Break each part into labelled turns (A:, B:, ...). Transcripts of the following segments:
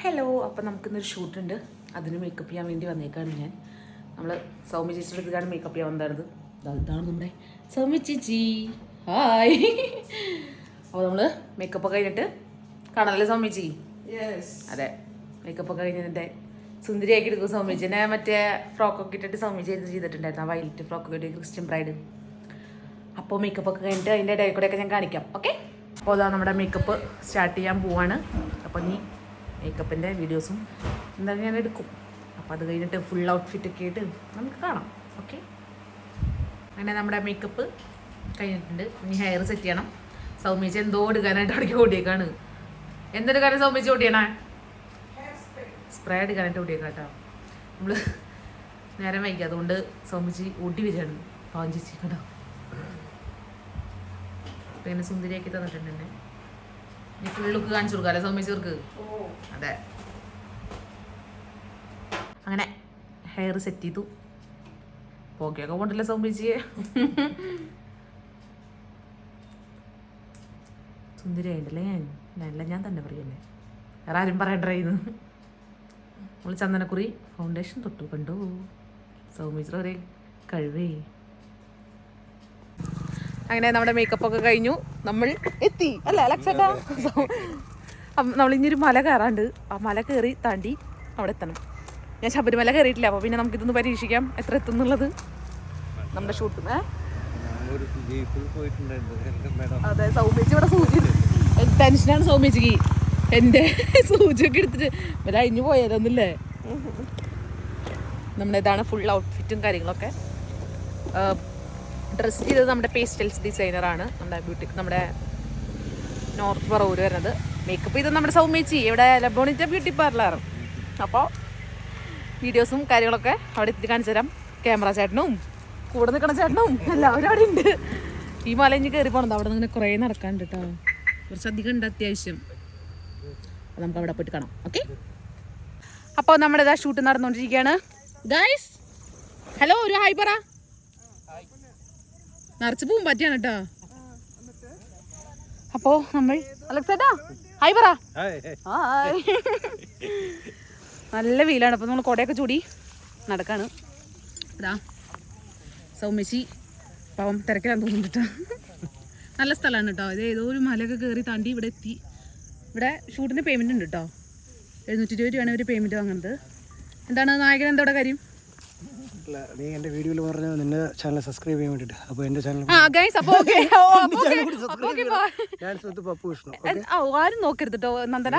A: Hello, അപ്പം നമുക്കിന്നൊരു ഷൂട്ടുണ്ട്. അതിന് മേക്കപ്പ് ചെയ്യാൻ വേണ്ടി വന്നേക്കാണ് ഞാൻ. നമ്മൾ സൗമ്യ ചേച്ചിയുടെ അടുത്തേക്കാണ് മേക്കപ്പ് ചെയ്യാൻ വന്നായിരുന്നത്. ഇതാണ് നമ്മുടെ സൗമ്യ ചേച്ചി. ഹായ്. അപ്പോൾ നമ്മൾ മേക്കപ്പ് ഒക്കെ കഴിഞ്ഞിട്ട് കാണാമല്ലോ സൗമ്യ ചേച്ചി. അതെ, മേക്കപ്പ് ഒക്കെ കഴിഞ്ഞതിൻ്റെ സുന്ദരിയാക്കി എടുക്കും സൗമ്യ ചേച്ചി. ഞാൻ മറ്റേ ഫ്രോക്കൊക്കെ ഇട്ടിട്ട് സൗമ്യ ചേച്ചി ചെയ്തിട്ടുണ്ടായിരുന്നു. ആ വൈലറ്റ് ഫ്രോക്കൊക്കെ ഇട്ട് ക്രിസ്ത്യൻ ബ്രൈഡ്. അപ്പോൾ മേക്കപ്പ് ഒക്കെ കഴിഞ്ഞിട്ട് അതിൻ്റെ ഇടയിൽ കൂടെയൊക്കെ ഞാൻ കാണിക്കാം. ഓക്കെ, അപ്പോൾ അതാ നമ്മുടെ മേക്കപ്പ് സ്റ്റാർട്ട് ചെയ്യാൻ പോവാണ്. അപ്പോൾ നീ മേക്കപ്പിൻ്റെ വീഡിയോസും എന്തായാലും ഞാൻ എടുക്കും. അപ്പോൾ അത് കഴിഞ്ഞിട്ട് ഫുൾ ഔട്ട്ഫിറ്റൊക്കെ ആയിട്ട് നമുക്ക് കാണാം. ഓക്കെ, അങ്ങനെ നമ്മുടെ മേക്കപ്പ് കഴിഞ്ഞിട്ടുണ്ട്. ഇനി ഹെയർ സെറ്റ് ചെയ്യണം. സൗമ്യച്ച് എന്തോ എടുക്കാനായിട്ട് അവിടേക്ക് ഓടിയേക്കാണ്. എന്തെടുക്കാനും സൗമ്യച്ച് ഓടിയണേ? സ്പ്രേ എടുക്കാനായിട്ട് ഓടിയേക്കാം കേട്ടോ. നമ്മൾ നേരം വൈകി, അതുകൊണ്ട് സൗമ്യച്ച് ഓടി വരികയാണ്. പാവം ചേച്ചി കേട്ടോ. പിന്നെ സുന്ദരിയാക്കി തന്നിട്ടുണ്ട് എന്നെ. ഇനി ഫുൾ ലുക്ക് കാണിച്ചു കൊടുക്കാം അല്ലേ സൗമ്യച്ചർക്ക്? അതെ, അങ്ങനെ ഹെയർ സെറ്റ് ചെയ്തു. പോക്കെയൊക്കെ കൊണ്ടല്ലേ സൗമ്യച്ചിയെ? സുന്ദരിയായിട്ടല്ലേ ഞാൻ തന്നെ പറയല്ലേ, വേറെ ആരും പറയണ്ടായിരുന്നു. നമ്മൾ ചന്ദനക്കുറി ഫൗണ്ടേഷൻ തൊട്ടു കണ്ടു. സൗമ്യച്ചർ ഒരേ കഴിവേ. അങ്ങനെ നമ്മുടെ മേക്കപ്പ് ഒക്കെ കഴിഞ്ഞു. നമ്മൾ എത്തി അല്ലേ അലക്സേട്ടാ? നമ്മൾ ഇനിയൊരു മല കയറാണ്ട്. ആ മല കയറി താണ്ടി അവിടെ എത്തണം. ഞാൻ ശബരിമല കയറിയിട്ടില്ല, അപ്പോൾ പിന്നെ നമുക്കിതൊന്ന് പരീക്ഷിക്കാം എത്ര എത്തുന്നുള്ളത്. നമ്മുടെ ഷൂട്ടും അതെ. സൗമ്യച്ചി ഇവിടെ സൂചി ടെൻഷനാണ് സൗമ്യച്ചിക്ക്. എൻ്റെ സൂചിയൊക്കെ എടുത്തിട്ട് ഇവരെ അഴിഞ്ഞു പോയാലൊന്നുമില്ലേ. നമ്മുടെ ഇതാണ് ഫുൾ ഔട്ട്ഫിറ്റും കാര്യങ്ങളൊക്കെ. ഡ്രസ്സ് ചെയ്തത് നമ്മുടെ പേസ്റ്റൽസ് ഡിസൈനറാണ്, നമ്മുടെ നോർത്ത് പറവൂർ വരുന്നത്. മേക്കപ്പ് ചെയ്തത് നമ്മുടെ സൗമ്യച്ചി ഇവിടെ ലബോണിറ്റ ബ്യൂട്ടി പാർലർ. അപ്പോൾ വീഡിയോസും കാര്യങ്ങളൊക്കെ അവിടെ എത്തി കാണിച്ചു തരാം. ക്യാമറ ചേട്ടനും കൂടെ നിൽക്കണ ചേട്ടനും എല്ലാവരും അവിടെ ഉണ്ട്. ഈ മല ഇനി കയറി പോകണത്. അവിടെ നിന്ന് കുറേ നടക്കാനുണ്ട് കേട്ടോ, കുറച്ചധികം ഉണ്ട് അത്യാവശ്യം. അപ്പോൾ നമുക്ക് അവിടെ പോയിട്ട് കാണാം. ഓക്കെ, അപ്പോൾ നമ്മുടെ ഇതാ ഷൂട്ട് നടന്നുകൊണ്ടിരിക്കുകയാണ് ഗൈസ്. ഹലോ, ഒരു ഹായ് പറ. നിറച്ച് പൂവും പറ്റിയാണ് കേട്ടോ. അപ്പോ നമ്മൾ അലക്സേട്ടാ ഹായ് പറ. ഹായ്. നല്ല വെയിലാണ്. അപ്പോൾ നമ്മൾ കൊടയൊക്കെ ചൂടി നടക്കാണ്. ഇതാ സൗമ്യച്ചി പാവം തിരക്കിലാന്ന് തോന്നുന്നുണ്ട്. നല്ല സ്ഥലമാണ് കേട്ടോ. ഇത് ഏതോ ഒരു മലയൊക്കെ കയറി താണ്ടി ഇവിടെ എത്തി. ഇവിടെ ഷൂട്ടിന് പേയ്മെന്റ് ഉണ്ട് കേട്ടോ. 720 രൂപയാണ് ഒരു പേയ്മെന്റ് വാങ്ങുന്നത്. എന്താണ് നായകൻ എന്താ ഇവിടെ കാര്യം?
B: നീ എന്റെ വീഡിയോയിൽ പറഞ്ഞ നിന്റെ ചാനൽ സബ്സ്ക്രൈബ് ചെയ്യാൻ വേണ്ടിട്ട്. അപ്പോൾ എന്റെ ചാനൽ
A: ആരും നോക്കരുത് കേട്ടോ. നന്ദന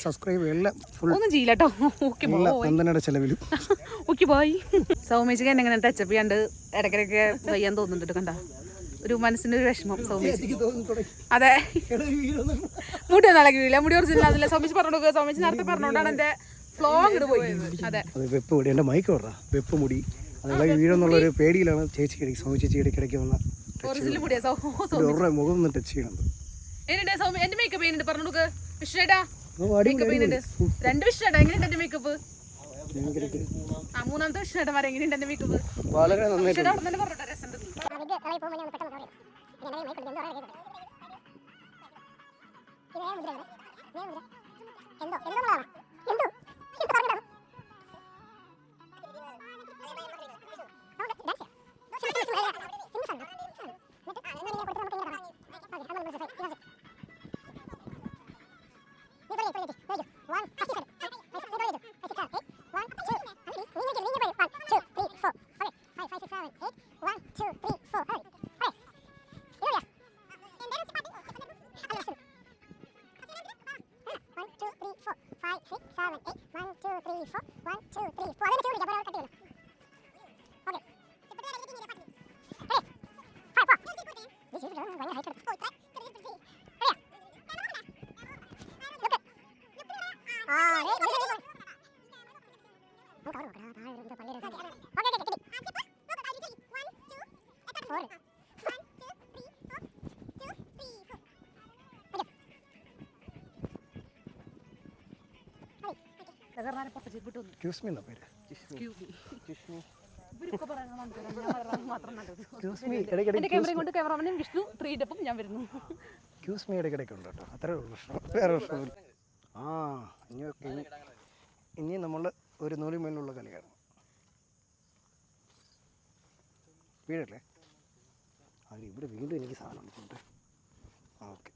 B: സബ്സ്ക്രൈബ് എല്ലാം
A: ഒന്നും ചെയ്യില്ല കേട്ടോ.
B: നന്ദനയുടെ ചെലവിലും.
A: Okay bye. സൗമ്യച്ചിക്ക് എന്നെ ഇങ്ങനെ ടച്ചപ്പ് ചെയ്യാണ്ട് ഇടയ്ക്കിടയ്ക്ക് ചെയ്യാൻ തോന്നുന്നുണ്ട്. കണ്ട ഒരു മനസ്സിന്റെ ഒരു വിഷമം സൗമ്യച്ചി. അതെ, മുടി ഒന്നും ഇളകിയില്ല. മുടി കുറച്ചില്ല. സൗമ്യച്ചി പറഞ്ഞോളൂ. സൗമ്യച്ചി നേരത്തെ പറഞ്ഞോണ്ടാണ് എന്റെ ഫ്ലോ അങ്ങോട്ട് പോയി. അതെ,
B: വെപ്പ് മുടി എന്റെ മൈക്ക് പറഞ്ഞ വെപ്പ് മുടി അത് വീഴെന്നുള്ള ഒരു പേടിയിലാണ് ചേച്ചി സൗമ്യ ഇടയ്ക്കിടയ്ക്ക് വന്ന മുഖം ഒന്ന് ടച്ച് ചെയ്യണത്.
A: എന്റെ മേക്കപ്പ് ചെയ്യുന്നുണ്ട് പറഞ്ഞു വിഷ്ണുട്ടാ. രണ്ട് വിഷ്ണുട്ടാ എങ്ങനെയുണ്ട് എന്റെ മേക്കപ്പ്? മൂന്നാമത്തെ വിഷ്ണുട്ടാ എങ്ങനെയുണ്ട് എന്റെ മേക്കപ്പ്?
B: വളരെ നന്നായിട്ട്
A: പറഞ്ഞോട്ടെ രസം. ക്യാമറമാനും വിഷ്ണു 3 ഞാൻ വരുന്നു.
B: ഇടയ്ക്കിടയ്ക്ക് ഉണ്ട് കേട്ടോ. അത്രേ ഉള്ളൂ. വേറെ പ്രശ്നമില്ല. ആ ഇനി ഓക്കെ ഇനി നമ്മൾ ഒരു നൂലുമേലുള്ള കളിയാണ്. വീടല്ലേ അത് ഇവിടെ വീണ്ടും എനിക്ക് സാധനം ഉണ്ട്. ഓക്കെ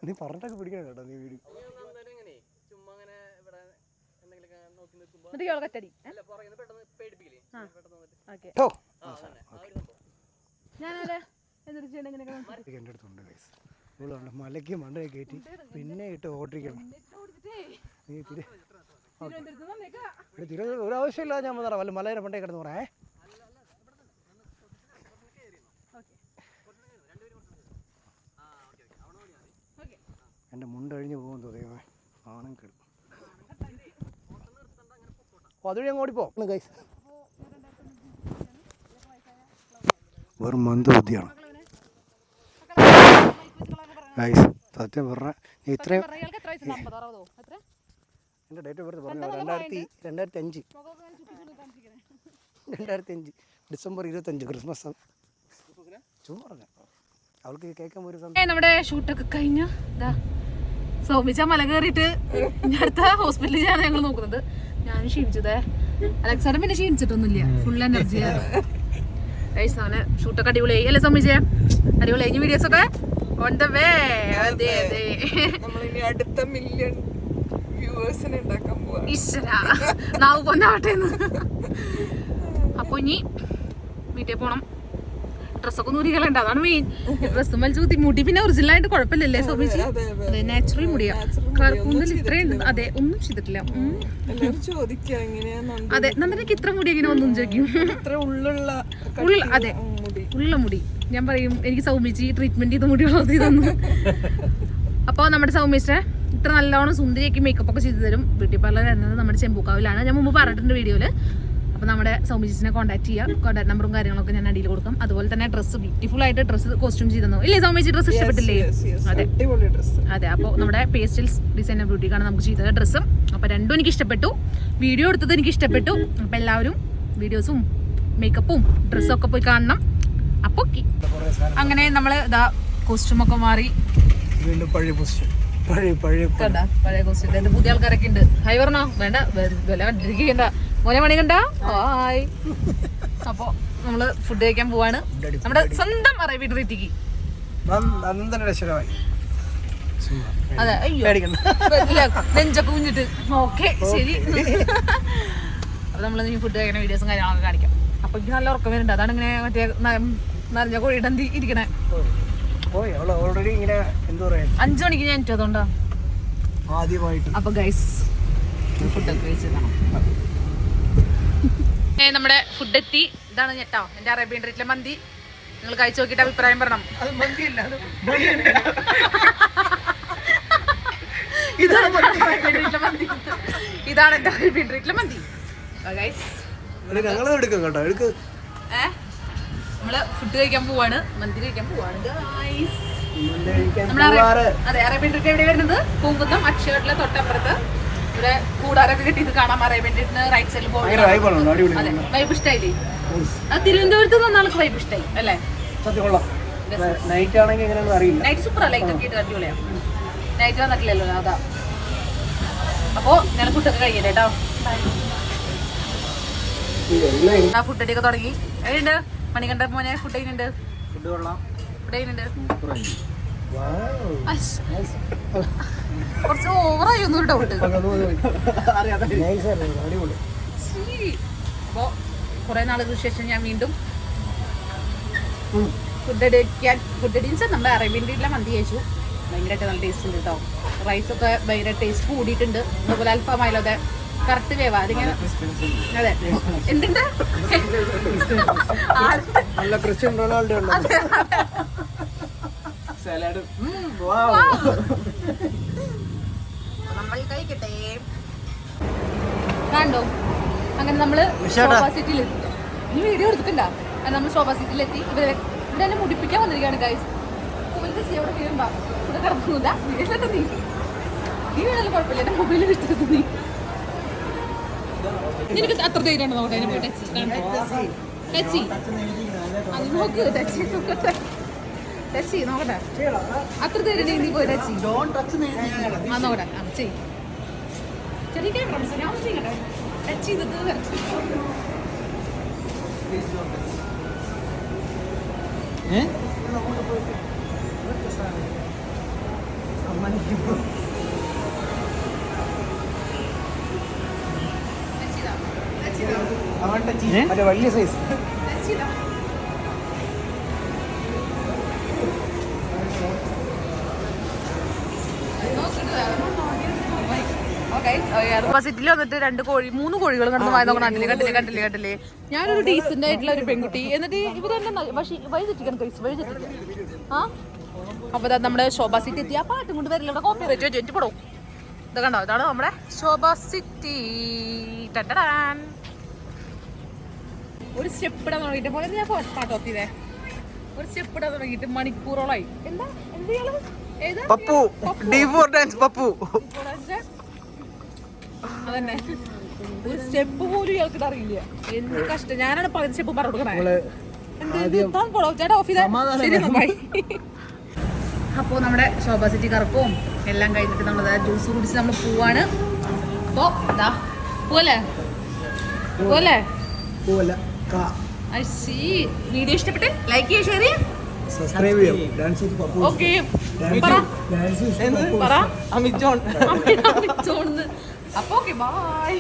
B: നീ പറഞ്ഞിട്ടൊക്കെ പിടിക്കണം കേട്ടോ നീ വീട്. എൻ്റെ അടുത്തുണ്ട് ഗൈസ്. ഇവളുണ്ട് മലയ്ക്ക് മണ്ടയെ കയറ്റി പിന്നെ ഇട്ട് ഓട്ടിക്കണം. നീ തിരുവനന്തപുരം ഒരു ആവശ്യമില്ല. ഞാൻ പറയാം വല്ല മലയുടെ മണ്ടേ കിടന്ന് പറയേ. എൻ്റെ മുണ്ടഴിഞ്ഞ് പോകുന്നു ദൈവമേ. ആണം കിടും. അതുവഴി അങ്ങ് ഓടിപ്പോ ഗൈസ്. വെറും മന്ദബുദ്ധിയാണ് ഗൈസ്. സത്യം പറഞ്ഞാൽ നീ ഇത്രയും എൻ്റെ ഡേറ്റ് ഓഫ് ബർത്ത് പറഞ്ഞു 2005 ഡിസംബർ 25 ക്രിസ്മസ്. ചുമ്മാ പറഞ്ഞ അവൾക്ക് കേൾക്കാൻ ഒരു
A: നമ്മുടെ ഷൂട്ടൊക്കെ കഴിഞ്ഞ സൗമിച്ച മല കയറിയിട്ട് അടുത്ത ഹോസ്പിറ്റലിൽ ഞാൻ ഞങ്ങൾ നോക്കുന്നത്. ഞാനും ക്ഷീണിച്ചതേ. അലക്സാണ്ടർ പിന്നെ ക്ഷീണിച്ചിട്ടൊന്നുമില്ല. ഫുൾ എനർജിയാണ്. അവന് ഷൂട്ടൊക്കെ അടിപൊളിയായി അല്ലേ സൗമിച്ചേ? അടിപൊളിയായി. ഇനി വീഡിയോസ് ഒക്കെ ഓൺ ദ വേ. അതെ അതെ
C: അടുത്ത മില്യൺ വ്യൂവേഴ്സിനെ ഉണ്ടാക്കാൻ പോവാ.
A: നാവ് പൊന്നാവട്ടെ. അപ്പൊ ഇനി വീട്ടിൽ പോണം. ഡ്രസ്സൊക്കെ നൂരികളുണ്ട്. അതാണ് മെയിൻ. ഡ്രസ്സും വലിച്ചു കുത്തി മുടി പിന്നെ ഒറിജിനൽ ആയിട്ട് കുഴപ്പമില്ലല്ലേ സോമിച്ച്? അതെ നാച്ചുറൽ മുടിയാ. കൂന്തൽ ഇത്രയുണ്ട്. അതെ ഒന്നും ചെയ്തിട്ടില്ല. അതെ നന്ദനക്ക് ഇത്ര മുടി എങ്ങനെ ഒന്നും ചോദിക്കും. അതെ ഉള്ള മുടി. ഞാൻ പറയും എനിക്ക് സൗമിച്ച് ട്രീറ്റ്മെന്റ് ചെയ്ത മുടി വളർത്തി തന്നു. അപ്പോൾ നമ്മുടെ സൗമിച്ചെ ഇത്ര നല്ലോണം സുന്ദരിയാക്കി മേക്കപ്പ് ഒക്കെ ചെയ്തു തരും. ബ്യൂട്ടി പാർലർ എന്നത് നമ്മുടെ ചെമ്പൂക്കാവിലാണ്. ഞാൻ മുമ്പ് പറഞ്ഞിട്ടുണ്ട് വീഡിയോയില്. അപ്പോൾ നമ്മുടെ സൗമിച്ചിനെ കോൺടാക്ട് ചെയ്യുക. കോൺടാക്ട് നമ്പറും കാര്യങ്ങളൊക്കെ ഞാൻ അടിയിൽ കൊടുക്കാം. അതുപോലെ തന്നെ ഡ്രസ്സ് ബ്യൂട്ടിഫുൾ ആയിട്ട് ഡ്രസ്സ് കോസ്റ്റ്യൂം ചെയ്തു തന്നു ഇല്ലേ സൗമിച്ച്? ഡ്രസ്സ് ഇഷ്ടപ്പെട്ടില്ലേ? അതെ അതെ. അപ്പോൾ നമ്മുടെ പേസ്റ്റൽസ് ഡിസൈനർ ബ്യൂട്ടിക്കാണ് നമുക്ക് ചെയ്തത് ഡ്രസ്സും. അപ്പോൾ രണ്ടും എനിക്ക് ഇഷ്ടപ്പെട്ടു. വീഡിയോ എടുത്തത് എനിക്ക് ഇഷ്ടപ്പെട്ടു. അപ്പോൾ എല്ലാവരും വീഡിയോസും മേക്കപ്പും ഡ്രസ്സും ഒക്കെ പോയി കാണണം. അപ്പോൾ അങ്ങനെ നമ്മൾ ഇതാ കോസ്റ്റ്യൂമൊക്കെ മാറി
B: വീണ്ടും പഴയ കോസ്റ്റ്യൂം.
A: പുതിയ ആൾക്കാരൊക്കെ ഉണ്ട്. ഹൈ പറഞ്ഞോ? വേണ്ട വില കണ്ടിരിക്കണ്ട മോനെ മണി കണ്ട. ഹായ്. അപ്പൊ നമ്മള് ഫുഡ് കഴിക്കാൻ പോവാണ്. നമ്മുടെ സ്വന്തം അറേബ്യൻ ട്രീറ്റിക്ക്. അതെ അയ്യോ നെഞ്ചൊക്കെ കുഞ്ഞിട്ട്. ഓക്കെ ശരി. അപ്പൊ നമ്മള് ഫുഡ് കഴിക്കുന്ന വീഡിയോസും കാര്യങ്ങളൊക്കെ കാണിക്കാം. അപ്പൊ എനിക്ക് നല്ല ഉറക്കം വരുന്നുണ്ട്. അതാണ് ഇങ്ങനെ മറ്റേ നനഞ്ഞ കോഴിയുടെ ഇരിക്കണേ. 5 മണിക്ക് ഞാൻ അതുകൊണ്ടാ
B: ആദ്യമായിട്ട്.
A: അപ്പൊ ഗൈസ് ഫുഡൊക്കെ കഴിച്ചതാണ്. നമ്മുടെ ഫുഡ് എത്തി. ഇതാണ് കേട്ടോ എന്റെ അറേബ്യൻ ട്രീറ്റിലെ മന്തി. നിങ്ങൾ കഴിച്ചു നോക്കിയിട്ട് അഭിപ്രായം പറയണം. ഇതാണ് എന്റെ അറേബ്യൻ ട്രീറ്റിലെ മന്തി. നമ്മള് ഫുഡ് കഴിക്കാൻ പോവാണ്. മന്തി കഴിക്കാൻ പോവാണ്. അതെ അറേബ്യൻ ട്രീറ്റ് എവിടെ വരുന്നത്? പൂങ്കുന്നം അക്ഷയട്ടിലെ തൊട്ടപ്പുറത്ത്. ഇവിടെ കൂടാരൊക്കെ കിട്ടിയത് കാണാം. അറേബ്യൻ ട്രീറ്റിന് റൈറ്റ് സൈഡിൽ പോകും. അതെ വൈബ് ഇഷ്ടായില്ലേ? അത് തിരുവനന്തപുരത്ത് നിന്ന് ആൾക്ക് വൈബ് ഇഷ്ടായി അല്ലേ? നൈറ്റ് സൂപ്പറാ. ലൈറ്റ് ഒക്കെ ഇട്ട് അടിപൊളിയാ. നൈറ്റ് വന്നിട്ടില്ലല്ലോ അതാ. അപ്പോ ഞാൻ ഫുഡൊക്കെ കഴിക്കട്ടെ കേട്ടോ. ഫുഡ് അടിയൊക്കെ തുടങ്ങി. എങ്ങനെയുണ്ട് മണികണ്ഠ മോനെ? ഫുഡ് എങ്ങനെയുണ്ട്? ഫുഡ് എങ്ങനെയുണ്ട്? കുറച്ച് ഓവറായി ഒന്നും ഡൗട്ട്. അപ്പോ കുറെ നാളുകൾക്ക് ശേഷം ഞാൻ വീണ്ടും ഫുഡ് അടിച്ചാൽ നമ്മുടെ അറേബ്യൻ ട്രീറ്റിലെ മന്തി കഴിച്ചു. ഭയങ്കരമായിട്ട് നല്ല ടേസ്റ്റ് ഉണ്ട് കേട്ടോ. റൈസൊക്കെ ഭയങ്കര ടേസ്റ്റ് കൂടിയിട്ടുണ്ട്. അതുപോലെ അൽഫാമായാലും അതെ കറക്റ്റ് വേവാ. അതിങ്ങനെ അതെ എന്തുണ്ട്
B: നല്ല ക്രിസ്ത്യൻ റൊണാൾഡോ ഉണ്ട്.
A: നമ്മൾ കഴിക്കട്ടെ. കണ്ടോ അങ്ങനെ നമ്മള് സോഫ സീറ്റിൽ എത്തി. ഈ വീഡിയോ എടുത്തിട്ടുണ്ടാ? നമ്മൾ സോഫ സീറ്റിലെത്തി. ഇവരെ എന്നെ മുടിപ്പിക്കാൻ വന്നിരിക്കുകയാണ് ഗൈസ്. ഇവിടെ വീഴുമ്പോ ഇവിടെ കിടക്കുന്നില്ല. വീട്ടിലെത്തി നീ വീണാലും കുഴപ്പമില്ല. എന്റെ മൊബൈലിൽ എടുത്തെടുത്ത് നീ നിനക്ക് അത്ര ധൈര്യമാണോ? നോക്കട്ടെ അതിനെ പോയി ടച്ച് ടച്ച് അത് നോക്ക് ടച്ച് ചെയ്ത് നോക്കട്ടെ. ടച്ച് ചെയ്ത് നോക്കട്ടെ. അത്ര തരുന്നേ നീ പോയി ടച്ച് ചെയ്യും. ആ നോക്കട്ടെ. ആ ചെയ്യും. ചെറിയ ക്യാമറ ഞാൻ ചെയ്യട്ടെ. ടച്ച് ചെയ്തിട്ട് വരച്ചു.
B: മറ്റേ വലിയ സൈസ്
A: സിറ്റിൽ വന്നിട്ട് 2 കോഴി 3 കോഴികൾ കടന്ന് വായി നോക്കണം. കണ്ടില്ലേ ഞാനൊരു ഡീസന്റ് ആയിട്ടുള്ള ഒരു പെൺകുട്ടി. എന്നിട്ട് ഇവരെന്നെ വഴിതെറ്റിക്കണം വഴിതെറ്റിക്കണം. ആ അപ്പൊ നമ്മുടെ ശോഭ സിറ്റി എത്തി. ആ പാട്ടും കൊണ്ട് വരില്ല. ഇവിടെ കോപ്പി റേറ്റ് വെച്ച് പെടും. ഇത് കണ്ടോ, ഇതാണ് നമ്മുടെ ശോഭ സിറ്റി. ഒരു സ്റ്റെപ്പ് ഇടാൻ തുടങ്ങിയിട്ട് പോലെ ഞാൻ പാട്ട് ഓഫ് ചെയ്തേ. ഒരു സ്റ്റെപ്പ് ഇടാൻ തുടങ്ങിയിട്ട് മണിക്കൂറോളായി. എന്താ ഏതാ
B: പപ്പു D4 ഡാൻസ് പപ്പു.
A: അതന്നെ ഒരു സ്റ്റെപ്പ് പോലും ഇയാൾക്ക് അറിയില്ല. എന്ത് കഷ്ടം. ഞാനാണ് 10 സ്റ്റെപ്പ് പറഞ്ഞു കൊടുക്കണേ. ചേട്ടാ ഓഫ് ചെയ്തേ. അപ്പോൾ നമ്മുടെ ശോഭ സിറ്റി കറക്കവും എല്ലാം കഴിഞ്ഞിട്ട് നമ്മൾ ജ്യൂസ് കുടിച്ച് നമ്മൾ പോവാണ്. അപ്പോൾ ഇതാ പോലെ വീഡിയോ ഇഷ്ടപ്പെട്ട് ലൈക്ക് ചെയ്യുക, ഷെയർ ചെയ്യുക,
B: സബ്സ്ക്രൈബ് ചെയ്യും. Dance with Pappu.
A: ഓക്കെ പറ അമിത് ജോൺ. അപ്പോൾ ഓക്കെ ബൈ.